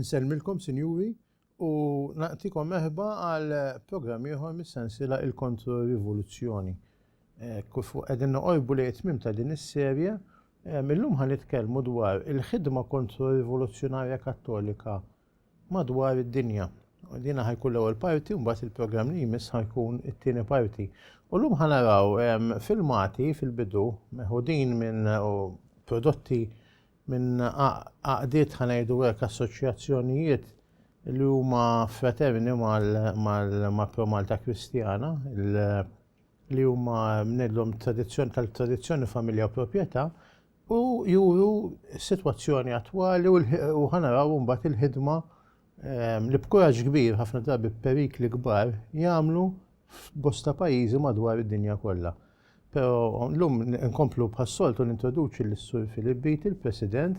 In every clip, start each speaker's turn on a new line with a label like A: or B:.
A: Nsellmilkom sinjuri u nagħtikom merħba għal programm ieħor mis-sensiela Il-Kontrorivoluzzjoni. Kif qegħdin noqorbu li tmiem ta' din is-serje, illum ħanitkellmu dwar il-ħidma kontrorivoluzzjonarja Kattolika madwar id-dinja. Dina ħajkun l-ewwel parti u mbagħad il-programm li jmiss ħajkun it-tieni parti. U llum ħanaraw filmati fil-bidu meħudin minn prodotti minn għaqdiet ħanajdu hekk assoċjazzjonijiet li huma fraterni mal-Malta Kristjana li huma mnedlhom tal-tradizzjoni familja u proprjetà u juru s-sitwazzjoni attwali u ħanaraw mbagħad il-ħidma li b'kuraġġ kbir ħafna drabi b'perikli kbar jagħmlu f'bosta pajjiżi madwar id-dinja kollha. Però llum nkomplu bħas-soltu nintroduċi lis-Sur Filip Beattie, il-President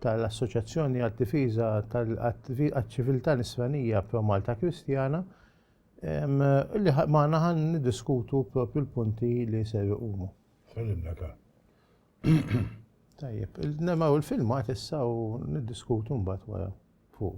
A: tal-Assoċjazzjoni għad-Difiża għaċ-Ċiviltà Nisranija Pro Malta Kristjana li magħna ħan niddiskutu proprju l-punti li ser iqumu.
B: Sallimlek.
A: Tajjeb, nemmgħu l-filmat issa u niddiskutu mbagħad wara fuq.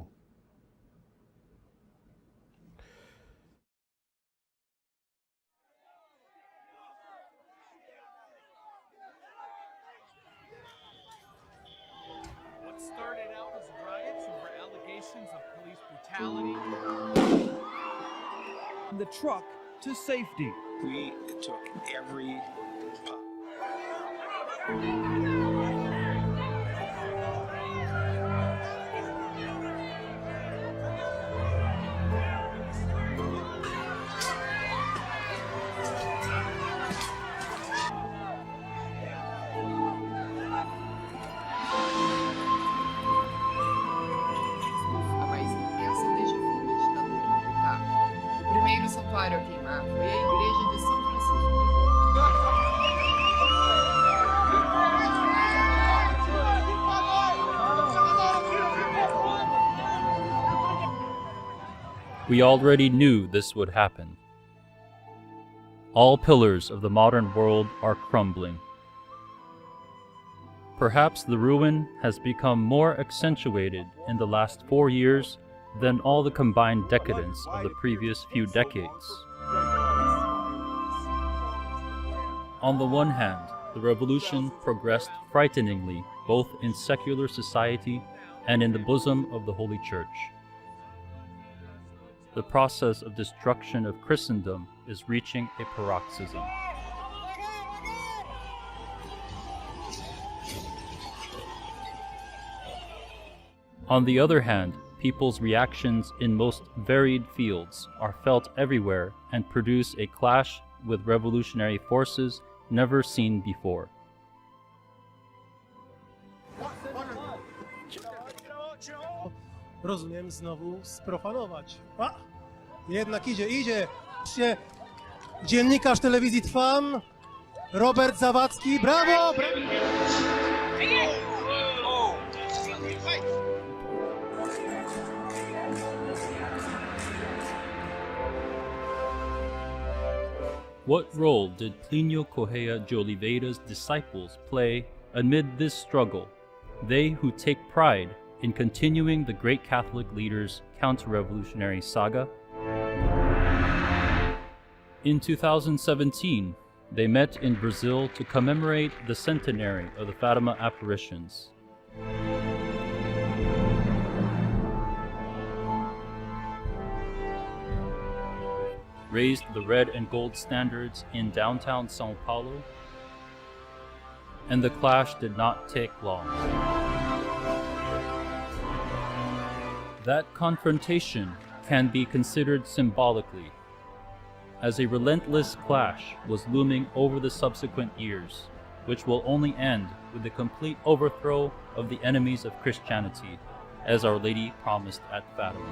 C: The truck to safety.
D: We took every pup.
E: Santuário a queimar foi a igreja de São Francisco.
F: We already knew this would happen. All pillars of the modern world are crumbling. Perhaps the ruin has become more accentuated in the last 4 years than all the combined decadence of the previous few decades. On the one hand, the revolution progressed frighteningly both in secular society and in the bosom of the Holy Church. The process of destruction of Christendom is reaching a paroxysm. On the other hand, people's reactions in most varied fields are felt everywhere and produce a clash with revolutionary forces never seen before.
G: Rozumiem, znowu sprofanować. A, jednak idzie. Dziennikarz telewizji Trwam, Robert Zawadzki, brawo!
F: What role did Plinio Correia de Oliveira's disciples play amid this struggle, they who take pride in continuing the great Catholic leader's counter-revolutionary saga? In 2017, they met in Brazil to commemorate the centenary of the Fatima apparitions. Raised the red and gold standards in downtown São Paulo, and the clash did not take long. That confrontation can be considered symbolically, as a relentless clash was looming over the subsequent years, which will only end with the complete overthrow of the enemies of Christianity, as Our Lady promised at Fatima.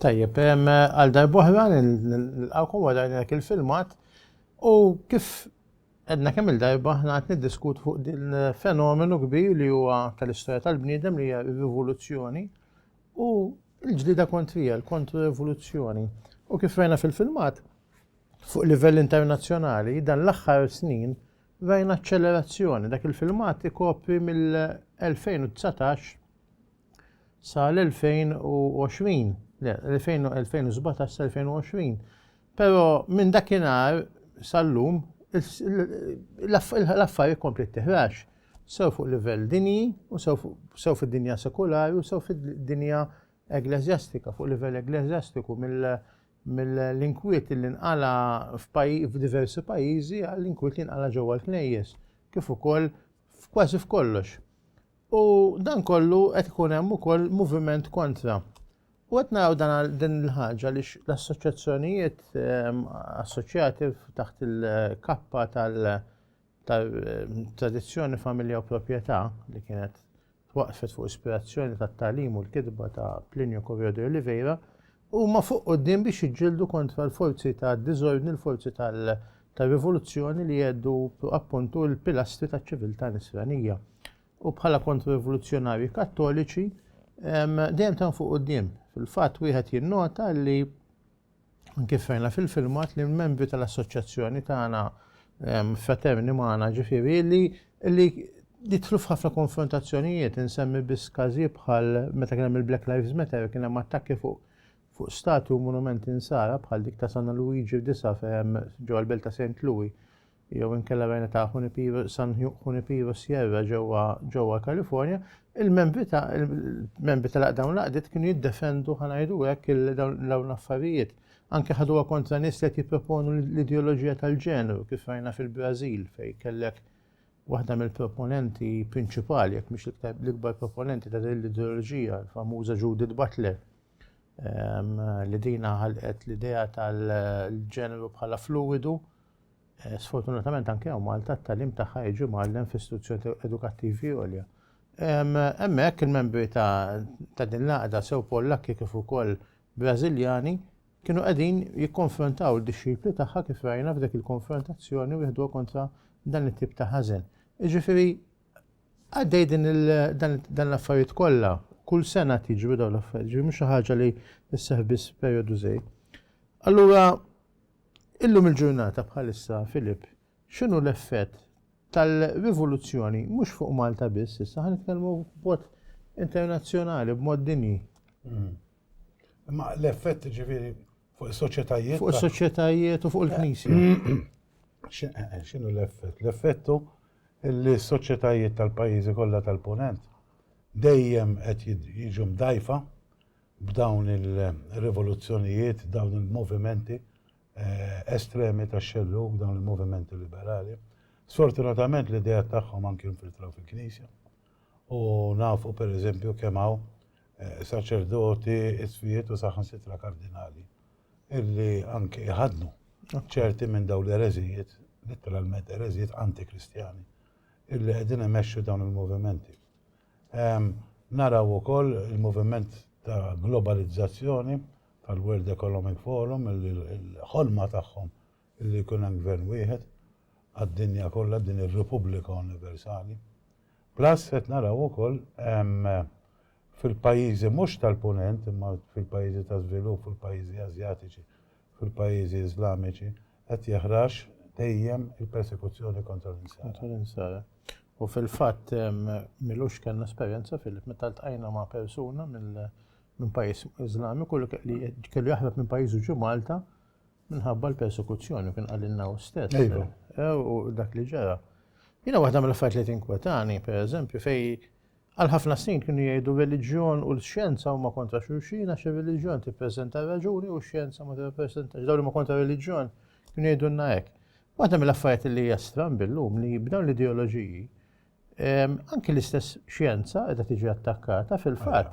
A: Tajjeb, għal darbohra nilqawkom wara dak il-filmat u kif għedna kemm il-darba ħna qed niddiskut fuq din fenomenu kbir li huwa tal-istorja tal-bniedem li hija r-rivoluzzjoni u l-ġlida kontrija, l-kontrrevoluzzjoni. U kif rajna fil-filmat fuq livell internazzjonali dan l-aħħar snin rajna accelerazzjoni. Dak il-filmat ikopri mill-2019 sa l-2020. 2017 sa 2020. Pero minn dakinhar sal-lum l-affarijiet kompli teħrax. Sew fuq livell dinji u sew fid-dinja sekulari u sew fid-dinja ekklesjastika, fuq livell ekklesjastiku mill-inkwiet li nqala f'diversi pajjiżi għall-inkwiet li nqala ġewwa l-knejjes, kif ukoll kważi f'kollox. U dan kollu qed ikun hemm ukoll moviment kontra. U qed naraw din il-ħaġa li l-assoċjazzjonijiet assoċjati taħt il-kappa tal-tradizzjoni, familja u proprjetà li kienet twaqfet fuq ispirazzjoni tat-tagħlim u l-kitba ta' Plinio Corrêa de Oliveira huma fuq quddiem biex jiġġieldu kontra l-forzi tad-diżordni, l-forzi tal-rivoluzzjoni li jeddu appuntu l-pilastri taċ-ċiviltà nisranija. U bħala kontrrivoluzzjonarji kattoliċi dejjem tan fuq quddiem. Fil-fatt wieħed jinnota li kif rajna fil-filmat li l-membri tal-assoċjazzjoni tagħna fraterni magħna ġifieri li jidħlu f'ħafna konfrontazzjonijiet insemmi biss każi bħal meta kien hemm il-Black Lives Matter kien hemm attakki fuq stati u monumenti insara bħal dik ta' San Luigi f'disa fejn ġewwa l-Belt ta' St. Louis jew inkella rajna ta' San Junipero Sierra ġewwa Kalifornja. Il-membri tal-dawn l-qdiet kienu jiddefendu ħanajdu hekk dawn l-affarijiet. Anke ħaduha kontra nies li jipproponu l-ideoloġija tal-ġeneru kif rajna fil-Brażil fejn kellek waħda mill-proponenti prinċipali, jekk mhix l-ikbar proponenti ta' din l-ideoloġija, l-famuża Judith Butler, li dina ħalqet l-idea tal-ġeneru bħala fluidu. Sfortunatament anke hawn Malta t-tagħlim tagħha jiġi mgħallem f'istituzzjoni edukattivi għolja. Hemmhekk il-membri ta' din l-għaqda sew Pollakki kif ukoll Brażiljani kienu qegħdin jikkonfrontaw id-dixxipli tagħha kif rajna f'dik il-konfrontazzjoni u jieħduha kontra dan it-tip ta' ħażen. Jiġifieri għaddej dan l-affarijiet kollha, kull sena tiġri dawn l-affarijiet, ġifieri mhux xi ħaġa li isseħħ biss perjodu żejr. Allura illum il-ġurnata bħalissa, Filip, x'inhu l-effett tal-rivoluzzjoni mhux fuq Malta biss, issa ħa nitkellmu b'mod internazzjonali, b'mod dinji.
B: Ma l-effett ġifieri fuq is-soċjetajiet?
A: Fuq is-soċjetajiet u fuq il-Knisja.
B: X'inhu l-effett? L-effettu li s-soċjetajiet tal-pajjiżi kollha tal-Punent dejjem qed jiġu mdajfa b'dawn il-rivoluzzjonijiet, dawn il-movimenti estremi tax-xelluk, dawn il-movimenti liberali. Sfortunatament l-idea tagħhom anke infiltraw fil-Knisja. U nafu pereżempju kemm hawn saċerdoti, isfijiet u saħansitra kardinali illi anke jħadnu ċerti minn dawn l-ereżijiet, letteralment ereżijiet antikristjani, illi qegħdin imexxu dawn il-movimenti. Naraw ukoll il-moviment ta' globalizzazzjoni tal-World Economic Forum, il-ħolma tagħhom illi jkun hemm gvern wieħed għad-dinja kollha din ir-Repubblika Universali. Plus qed naraw ukoll fil-pajjiżi mhux tal-Punent, imma fil-pajjiżi ta' żvilupp, fil-pajjiżi Asjatiċi, fil-pajjiżi Iżlamiċi qed jeħrax dejjem il-persekuzzjoni kontra l-insara. U fil-fatt milux kellna esperjenza meta ltqajna ma' persuna minn pajjiż Iżlamiku li kellu jaħrab minn pajjiżu ġu Malta minħabba l-persekuzzjoni kien qalilna hu stess. U dak li ġara. Jiena waħda mill-affarijiet li tinkwetani, pereżempju, fejn għal ħafna snin kienu jgħidu reliġjon u l-xjenza huma kontra xulxin għax ir-reliġjon tippreżenta raġuni u x-xjenza ma tippreżentax. Dawn huma kontra reliġjon kienu jgħidulna hekk. Waħda mill-affarijiet li hija stran billum li b'dawn l-ideoloġiji anke l-istess xjenza qiegħda tiġi attakkata fil-fatt.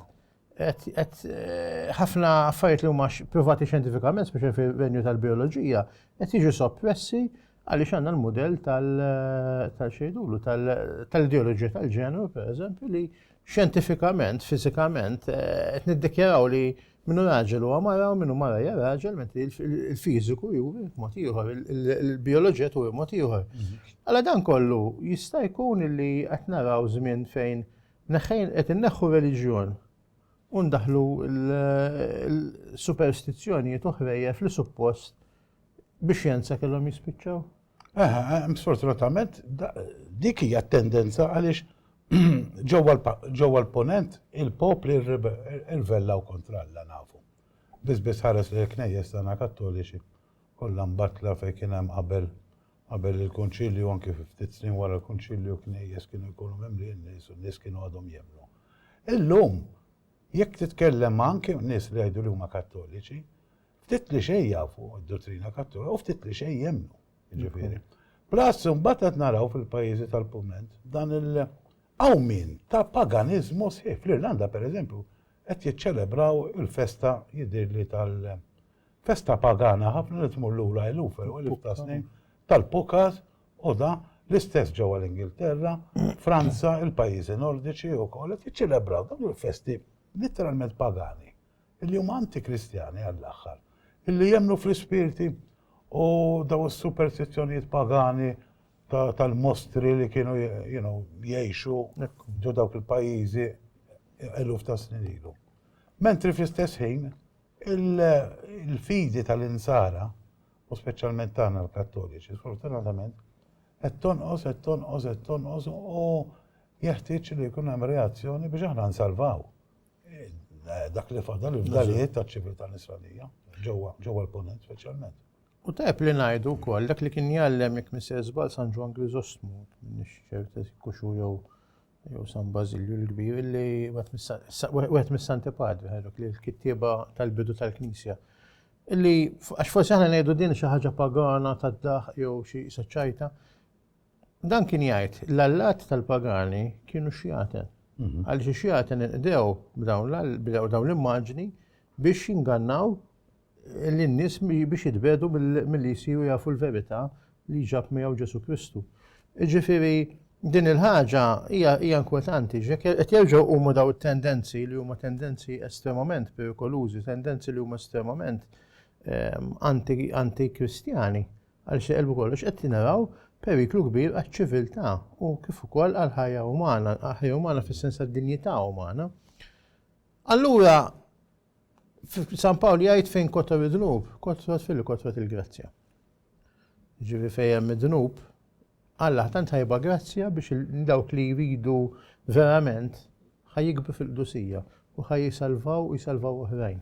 B: Ħafna affarijiet li huma provati xjentifikament, speċi fir-renju tal-bioloġija, qed jiġu soppressi għaliex għandna l-mudell tal-xejdulu, tal-ideoloġija tal-ġeneru, pereżempju, li xjentifikament, fiżikament, qed niddikjaraw li
A: minnu raġel huwa mara u minnu mara hija raġel, mentri il-fiżiku juri mod ieħor, il-bioloġija turi mod ieħor. Alla dan kollu jista' jkun li qed naraw żmien fejn qed inneħħu reliġjon u ndaħlu l-superstizzjonijiet oħrejja fl-suppost biex xjenza kellhom jispiċċaw.
B: Sfortunatament, dik hija tendenza għaliex ġewwa l-ponent il-popli rvellaw kontra Alla nafu. Biss ħares li l-knejjes tagħna Kattoliċi kollha mbattla fejn kien hemm qabel il-kunċilju anke ftit snin wara l-kunċilju knejjes kienu jkunu mimlin nies u nies kienu għadhom jemmnu. Illum jekk titkellem anke nies li jgħidu li huma Kattoliċi, ftit li xejn jafu d-dottrina Kattolika u ftit li xejn jemmnu. Ġifieri. Plus mbagħad qed naraw fil-pajjiżi tal-Punent dan il-qawmin ta' paganizmu sħiħ. Fl-Irlanda pereżempju qed jiċċelebraw il-festa jidhirli tal-festa pagana ħafna li tmur lura l-ufer u l-ifta snin tal-Pukas u da l-istess ġewwa l-Ingilterra, Franza, il-pajjiżi nordiċi wkoll qed jiċċelebraw dawn il-festi letteralment pagani illi huma antikristjani għall-aħħar, illi jemmnu fl-ispirti u daw is-superstizzjonijiet pagani tal-mostri li kienu jgħixu ġew dawk il-pajjiżi eluf ta' snin ilu. Mentri fl-istess ħin il-fidi tal-insara, u speċjalment tagħna l-Kattoliċi, sfortunatament, qed tonqos u jeħtieġ li jkun hemm reazzjoni biex aħna nsalvaw dak li fadal il-fdalijiet taċ-ċiviltà nisranija ġewwa l-Punent speċjalment.
A: U tajb li ngħidu wkoll dak li kien jgħallem jekk misser żball San Ġwan Griżostmu minix ċerta kuxu jew San Bażilju l-kbir illi wieħed mis-Santi Padri ħarok li l-kittieba tal-bidu tal-Knisja. Illi għax forsi aħna ngħidu din xi ħaġa pagana tad-daħ jew xi soċċajta. Dan kien jgħid l-allat tal-pagani kienu xjaten. Għaliex xjaten inqdew b'dawn l-immaġni biex jingannaw l-nies biex jitbedu milli jsiru jafu l-verità li ġab miegħu Ġesu Kristu. Ġifieri din il-ħaġa hija inkwetanti, qed jerġgħu huma daw it-tendenzi li huma tendenzi estremament perikolużi, tendenzi li huma estremament antikristjani għaliex qelbu kollox qed naraw periklu kbir għaċ-ċiviltà u kif ukoll għall-ħajja umana fis-sens tad-dinjità umana. Allura San Pawl jgħid fejn kotor id-dnub, kotrat fil-kotrat il-grazzja. Ġifieri fejn hemm id-dnub, Alla tant ħajba grazzja biex dawk li jridu verament ħajjikbu fil-qdusija u jisalvaw oħrajn.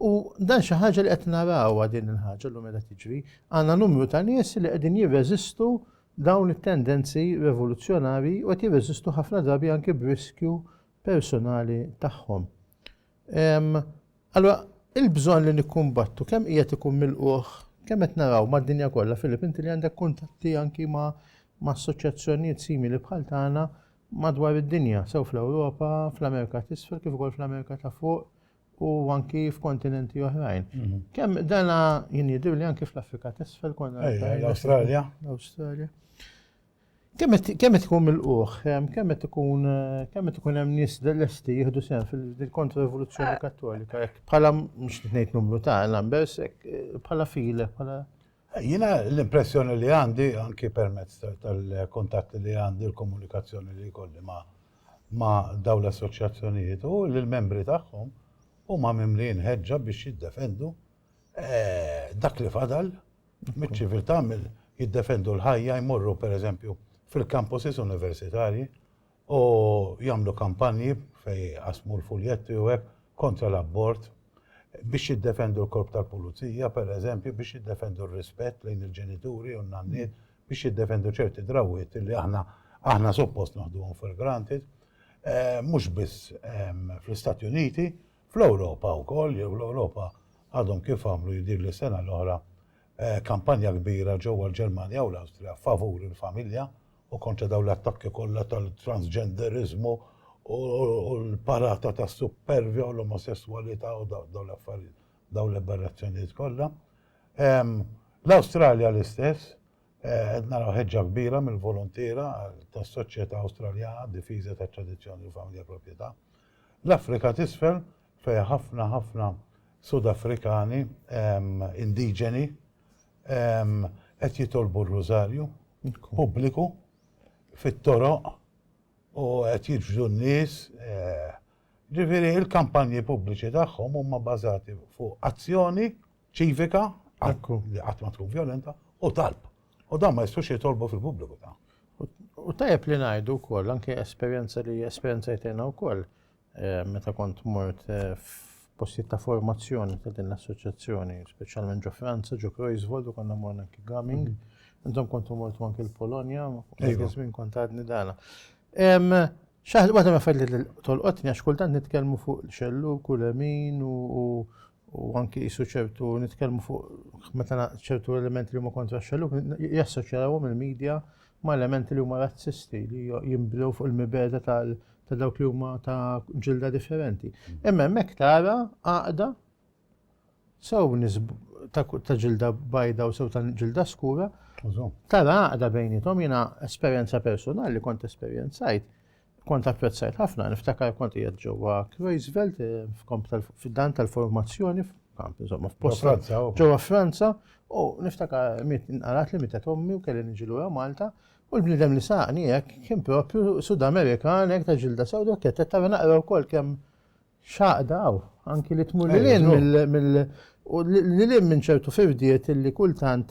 A: U dan xi ħaġa li qed narawha din il-ħaġa llum qiegħda tiġri, għandna numru ta' nies li qegħdin jirreżistu dawn it-tendenzi rivoluzzjonarji u qed jirreżistu ħafna drabi anke b'riskju personali tagħhom. Allora, il-bżonn li nikkumbattu kemm qiegħed ikun milquh, kemm qed naraw mad-dinja kollha Filip inti li għandek kuntatti anki ma' assoċjazzjonijiet simili bħal tagħna madwar id-dinja, sew fl-Ewropa, fl-Amerika t'isfel kif ukoll fl-Amerika ta' fuq u anki f'kontinenti oħrajn. Kemm dana jien jidhir li anki fl-Afrika t'isfel
B: l-Awstralja.
A: Kemm qed ikun milquh, kemm qed ikun hemm nies lesti jieħdu sehem fil-kontra-rivoluzzjoni Kattolika bħala mhux ngħid numru ta' numbers bħala file bħala.
B: Jiena l-impressjoni li għandi anki permezz tal-kontatti li għandi l-komunikazzjoni li jkolli ma' dawn l-assoċjazzjonijiet u l-membri tagħhom huma mimlin ħeġġa biex jiddefendu dak li fadal miċ-ċiviltà jiddefendu l-ħajja jmorru pereżempju fil-campuses universitarji u jagħmlu kampanji fejn qasmu l-fuljetti u hekk kontra l-abort biex jiddefendu l-korp tal-pulizija, pereżempju, biex jiddefendu r-rispett lejn il-ġenituri u n-nanniet, biex jiddefendu ċerti drawiet li aħna suppost naħduhom for granted, mhux biss fl-Istati Uniti, fl-Ewropa wkoll, jew l-Ewropa għadhom kif għamlu jidhir li sena l-oħra kampanja kbira ġewwa l-Ġermanja u l-Awstrija favur il-familja u kontra dawn l-attakki kollha tal-transgenderizmu u l-parata ta' supervja u l-omosessualità u dawn l-affarijiet, dawn l-aberrazzjonijiet kollha. L-Awstralja l-istess, qed naraw ħeġġa kbira mill-volontiera tas-soċjetà Awstraljana difiża tat-tradizzjoni u familja proprjetà. L-Afrika t'isfel fej ħafna Sudafrikani indiġeni qed jitolbu r-Rożarju pubbliku fit-toroq u qed jiġbdu n-nies. Ġifieri il-kampanji pubbliċi tagħhom huma bbażati fuq azzjoni ċivika li qatt ma tkun vjolenta u talb. U dan ma jistgħux jitolbu fil-pubbliku ta'.
A: U tajjeb li ngħidu wkoll anke esperjenza li esperjenzajtejna wkoll meta kont mort f'postijiet ta' formazzjoni ta' din l-assoċjazzjoni, speċjalment ġo Franza, ġo Kreuzvold u konna morna anke Gaming. Intom kontu mortu anke l-Polonja, żmien kont għadni dana. Xaħġa waħda ma fadli tolqotni għax kultant nitkellmu fuq xelluk u lemin u anki jisu ċertu nitkellmu fuq meta ċertu elementi li huma kontra xelluk jassoċjawhom il-medja ma' elementi li huma razzisti li jinbdew fuq il-mibeda ta' dawk li huma ta' ġilda differenti. Imma hemmhekk tara għaqda sew ta' ġilda bajda u sew ta' ġilda skura. Tara għaqda bejnietom jiena esperjenza personali kont esperjenzajt. Kont apprezzajt ħafna, niftakar kont qiegħed ġewwa Kreuzveld fid-dan tal-formazzjoni ġewwa Franza u niftakar inqarat li mietet ommi u kelli niġi lura Malta u l-bniedem li saqni hekk kien proprju Sud-Amerikan hekk ta' ġilda sewda u kienet tara naqra wkoll kemm xaqdaw anki li tmur lil minn ċertu firdiet illi kultant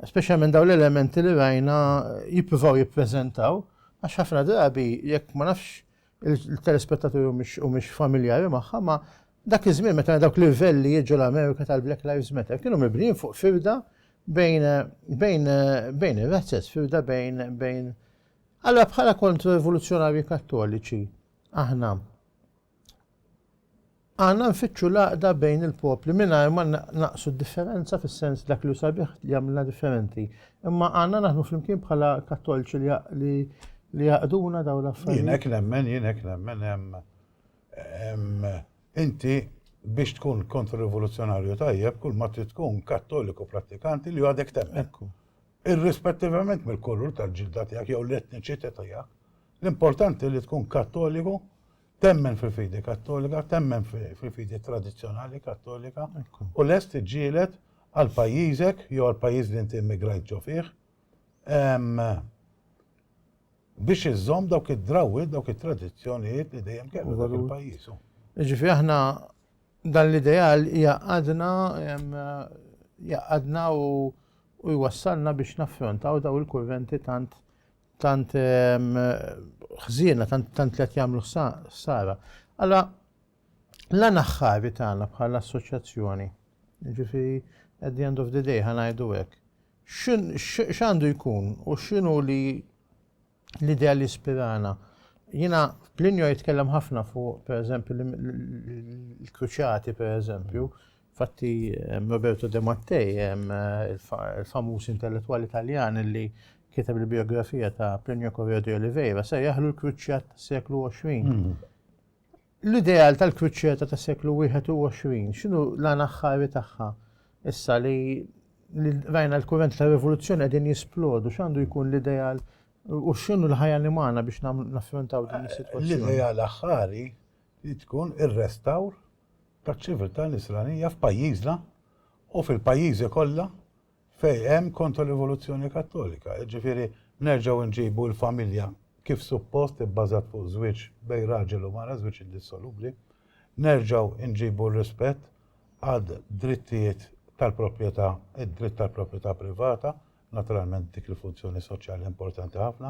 A: speċjalment dawn l-elementi li rajna jippruvaw jippreżentaw. Għax ħafna drabi, jekk ma nafx il-telespettaturi u mhix familjari magħha, ma dak iż-żmien meta dawk livelli jiġu l-Amerika tal-Black Lives Matter kienu mibnijin fuq firda bejn ir-razzez, firda bejn. Allura bħala kontra-rivoluzzjonarji Kattoliċi aħna nfittxu l-għaqda bejn il-popli mingħajr ma naqsu d-differenza fis-sens dak li sabiħ li jagħmilna differenti. Imma għandna naħdmu flimkien bħala Kattoliċi li jaqduna daw l-affarijiet.
B: Jien hekk nemmen inti biex tkun kontra-rivoluzzjonarju tajjeb kull ma trid tkun kattoliku prattikanti li għadek temmen. Irrispettivament mill-kulur tal-ġilda tiegħek jew l-etniċità tiegħek. L-importanti li tkun kattoliku, temmen fil-fidi kattolika, temmen fil-fidi tradizzjonali kattolika u lest iġġieled għal pajjiżek jew għal pajjiż li inti immigrajt ġo fih biex iżżomm dawk id-drawwiet, dawk it-tradizzjonijiet li dejjem kellu dak il-pajjiż.
A: Ġifieri aħna dan l-ideal jaqadna u jwassalna biex naffrontaw daw il-kurrenti tant ħżiena, tant li qed jagħmlu ħsara. Allora l-għana ħħari tagħna bħala assoċjazzjoni, ġifieri at the end of the day ħanajdu hekk. X'għandu jkun u x'inhu l-idea li ispirana. Jiena Plinio jitkellem ħafna fuq pereżempju l-kruċjati pereżempju, fatti Roberto De Mattei, il-famuż intellettwali Taljan li kiteb il-biografija ta' Plinio Corrêa de Oliveira, se jaħlu l-kruċjat tas seklu 20. L-ideal tal-kruċjata tas seklu 21, x'inhu l-għana ħħari tagħha issa li rajna l-kurrent ta' rivoluzzjoni qegħdin jisplodu, x'għandu jkun l-ideal u x'inhu l-ħajja li magħna biex naffrontaw din is-sitwazzjoni.
B: L-ideal aħħari li tkun ir-restawr taċ-ċiviltà nisranija f'pajjiżna u fil-pajjiżi kollha fejn hemm kontra-rivoluzzjoni Kattolika. Ġifieri nerġgħu nġibu l-familja kif suppost ibbażat fuq żwieġ bejn raġel u mara, żwieġ indissolubbli. Nerġgħu nġibu r-rispett għad drittijiet tal-proprjetà, id-dritt tal-proprjetà privata, naturalment dik il-funzjoni soċjali importanti ħafna.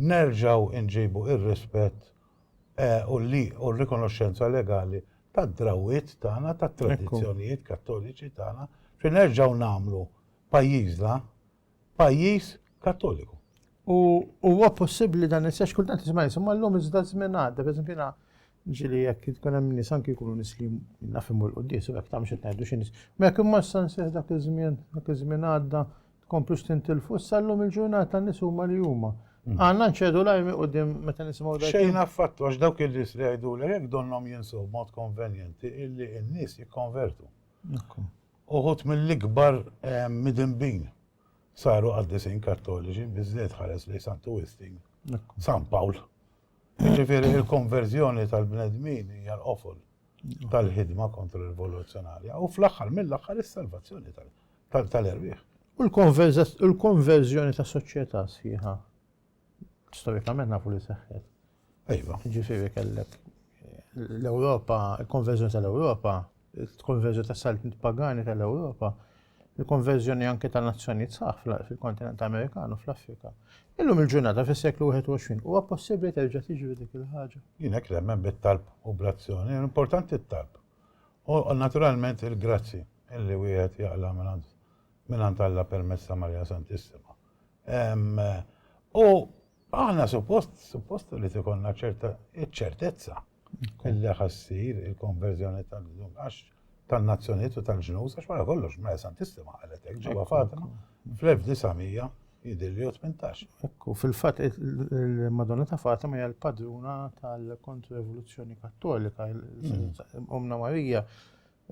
B: Nerġgħu nġibu ir-rispett u r-rikonoxxenza legali tad-drawwiet tagħna, tat-tradizzjonijiet kattoliċi tagħna, fejn nerġgħu nagħmlu pajjiżna pajjiż Kattoliku.
A: U huwa possibbli dan is-sex kultant tisma' jisimha llum iżda żmien għadda, pereżempju jiena ġieli jekk tkun hemm nies anke jkunu nies li nafhmu l-quddies u hekk tagħmel xi ngħidu xi nies. Ma jekk imma issa nsejħ dak iż-żmien għadda tkomplux tintilfu, issa llum il-ġurnata n-nies huma li huma. Għandna nċedu l-ajmi quddiem meta nisimgħu dak.
B: Xejn affattu għax dawk il-nies li jgħidulek hekk donhom jinsu b'mod konvenjenti illi n-nies jikkonvertu. Uħud mill-ikbar midinbin saru qaddisin kattoliċi biżżejjed ħares li Santu Wisting, San Pawl. Ġifieri il-konverżjoni tal-bnedmin hija l-qofol tal-ħidma kontra l-rivoluzzjonarja u fl-aħħar mill-aħħar is-salvazzjoni tal-erbieħ.
A: U l-konverżjoni ta' soċjetà sħiħa. Storikament nafu li seħħet.
B: Ejva.
A: Ġifieri kellek l-Ewropa, il-konverżjoni tal-Ewropa, il-konverżjoni tas-saltniet pagani tal-Ewropa, il-konverżjoni anke tan-nazzjonijiet sħaħ fil-kontinent Amerikan u fl-Afrika. Illum il-ġurnata fis-seklu 21 huwa possibbli terġa' tiġri dik il-ħaġa.
B: Jien hekk nemmen bit-talb u bl-azzjoni, importanti t-talb. U naturalment il-grazzi illi wieħed jaqla mingħand Alla permezz ta' Marja Santissima. U aħna suppost li tikollna ċertezza illi ħassir il-konverżjoni tan-nazzjonijiet u tal-ġnus għax wara kollox Marja Santissima qalet hekk ġewwa Fatima fl-1918. Jidilli 18.
A: Ekku, fil-fatt il-Madonna ta' Fatima hija l-padruna tal-kontrrevoluzzjoni kattolika, Omna Marija,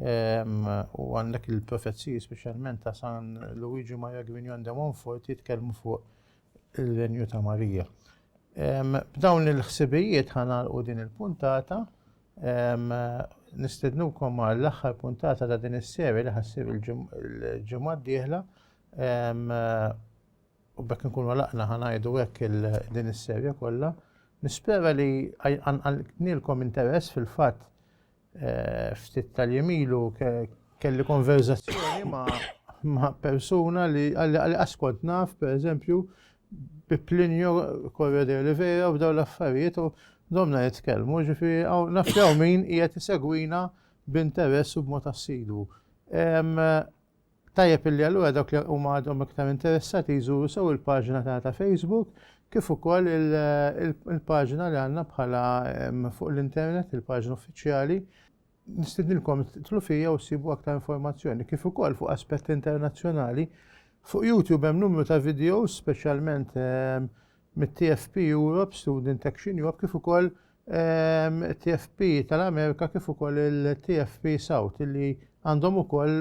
A: u għandek il-profezziji speċjalment ta' San Luigi Maria Grignon de Montfort jitkellmu fuq il-renju ta' Marija. B'dawn il-ħsibijiet ħanalqu din il-puntata, nistednukom għall-aħħar puntata ta' din is-serja li ħassir il-ġimgħa d-dieħla. U bekk nkunu laqna ħanajdu hekk din is-serja kollha. Nispera li nilkom interess fil-fatt ftit tal-jemilu kelli konverzazzjoni ma' persuna li qas naf, pereżempju, bi Plinio Correa de Oliveira u dawn l-affarijiet u domna jitkellmu, ġifieri nafjaw min qiegħed isegwina b'interess u b'mod assidu. Tajjeb illi allura dawk li huma għadhom iktar interessati jżuru sew il-paġna tagħna ta' Facebook kif ukoll il-paġna li għandna bħala fuq l-internet, il-paġna uffiċjali. Nistidnilkom titlu fija u ssibu aktar informazzjoni kif ukoll fuq aspetti internazzjonali. Fuq YouTube hemm numru ta' videos speċjalment mit-TFP Europe, Student Action Europe, kif ukoll TFP tal-Amerika kif ukoll il-TFP South illi għandhom ukoll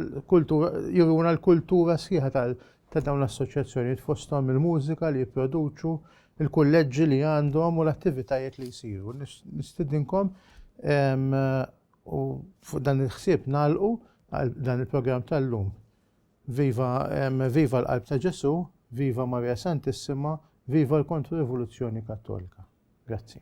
A: juruna l-kultura sħiħa ta' dawn l-assoċjazzjonijiet fosthom il-mużika li jipproduċu, il-kulleġġi li għandhom u l-attivitajiet li jsiru. Nistidinkom u fuq dan il-ħsieb nagħlqu dan il-programm tal-lum. Viva l-qalb ta' Ġesu, viva Marja Santissima, viva l-kontrrivoluzzjoni Kattolika. Grazzi.